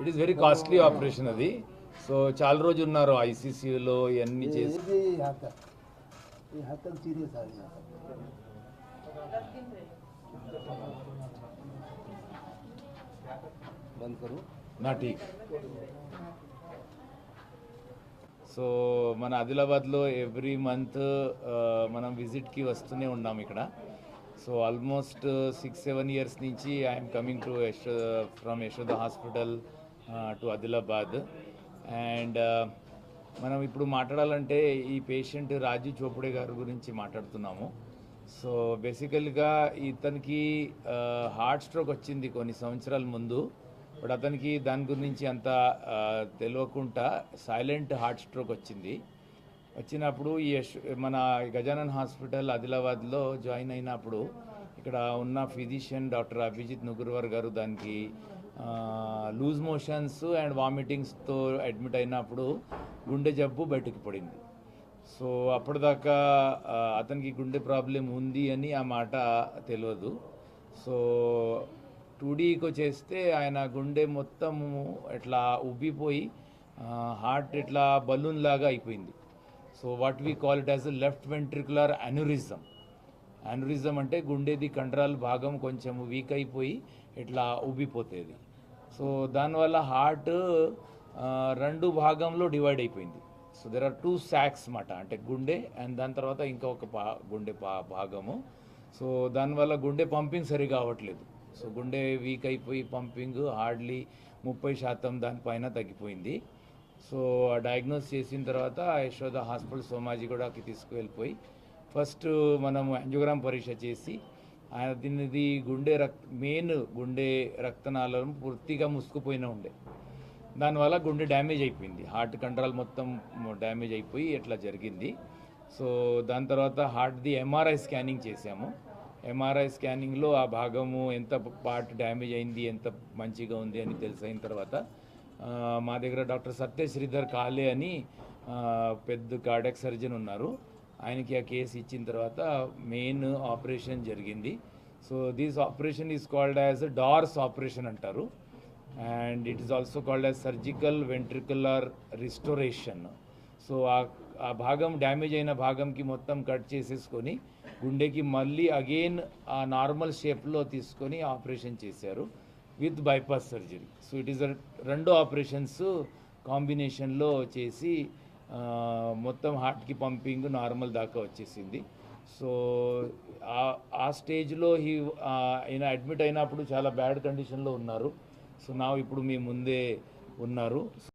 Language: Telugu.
It is very costly operation అది. సో చాలా రోజు ఉన్నారు ఐసీసీలో ఇవన్నీ చేసి. నా ఠీక్. సో మన ఆదిలాబాద్లో ఎవ్రీ మంత్ మనం విజిట్కి వస్తూనే ఉన్నాం ఇక్కడ. సో ఆల్మోస్ట్ 6-7 ఇయర్స్ నుంచి I'm coming to from Yashoda hospital to Adilabad. And మనం ఇప్పుడు మాట్లాడాలంటే ఈ పేషెంట్ రాజు చోపడే గారి గురించి మాట్లాడుతున్నాము. సో బేసికల్గా ఇతనికి హార్ట్ స్ట్రోక్ వచ్చింది కొన్ని సంవత్సరాల ముందు. బట్ అతనికి దాని గురించి అంత తెలియకుండా సైలెంట్ హార్ట్ స్ట్రోక్ వచ్చినప్పుడు ఈ మన గజానన్ హాస్పిటల్ ఆదిలాబాద్లో జాయిన్ అయినప్పుడు ఇక్కడ ఉన్న ఫిజిషియన్ డాక్టర్ అభిజిత్ నుగుర్వర్ గారు దానికి లూజ్ మోషన్స్ అండ్ వామిటింగ్స్తో అడ్మిట్ అయినప్పుడు గుండె జబ్బు బయటకు పడింది. సో అప్పటిదాకా అతనికి గుండె ప్రాబ్లం ఉంది అని ఆ మాట తెలియదు. సో 2Dకి చేస్తే ఆయన గుండె మొత్తము ఇట్లా ఉబ్బిపోయి హార్ట్ ఇట్లా బలూన్ లాగా అయిపోయింది. So what we call it as left ventricular aneurysm. Aneurysm అంటే గుండెది కండరాల భాగం కొంచెం వీక్ అయిపోయి ఇట్లా ఉబ్బిపోతుంది. సో దానివల్ల హార్ట్ 2 భాగంలో డివైడ్ అయిపోయింది. సో దెర్ ఆర్ 2 సాక్స్ మాట, అంటే గుండె అండ్ దాని తర్వాత ఇంకొక గుండె భాగము. సో దానివల్ల గుండె పంపింగ్ సరిగా అవ్వట్లేదు. సో గుండె వీక్ అయిపోయి పంపింగ్ హార్డ్లీ 30% దానిపైన తగ్గిపోయింది. సో డయాగ్నోస్ చేసిన తర్వాత యశోద హాస్పిటల్ సోమాజిగూడకి తీసుకువెళ్ళిపోయి ఫస్ట్ మనం యాంజియోగ్రామ్ పరీక్ష చేసి దీనిది మెయిన్ గుండె రక్తనాళం పూర్తిగా ముసుకుపోయిన ఉండే. దానివల్ల గుండె డ్యామేజ్ అయిపోయింది, హార్ట్ కండరాలు మొత్తం డ్యామేజ్ అయిపోయి ఇట్లా జరిగింది. సో దాని తర్వాత హార్ట్ది ఎంఆర్ఐ స్కానింగ్ చేసాము. ఎంఆర్ఐ స్కానింగ్లో ఆ భాగము ఎంత పార్ట్ డ్యామేజ్ అయింది, ఎంత మంచిగా ఉంది అని తెలిసిన తర్వాత మా దగ్గర డాక్టర్ సత్య శ్రీధర్ కాలే అని పెద్ద కార్డియాక్ సర్జన్ ఉన్నారు. ఆయనకి ఆ కేసు ఇచ్చిన తర్వాత మెయిన్ ఆపరేషన్ జరిగింది. So this operation is called as Dor's operation అంటారు. And it is also called as surgical ventricular restoration. So ఆ భాగం డ్యామేజ్ అయిన భాగంకి మొత్తం కట్ చేసేసుకొని గుండెకి మళ్ళీ అగైన్ ఆ నార్మల్ షేప్లో తీసుకొని ఆపరేషన్ చేశారు with bypass surgery. So it is 2 operations కాంబినేషన్లో చేసి మొత్తం హార్ట్కి పంపింగ్ నార్మల్ దాకా వచ్చేసింది. సో ఆ స్టేజ్లో ఈయన అడ్మిట్ అయినప్పుడు చాలా బ్యాడ్ కండిషన్లో ఉన్నారు. సో ఇప్పుడు మీ ముందే ఉన్నారు.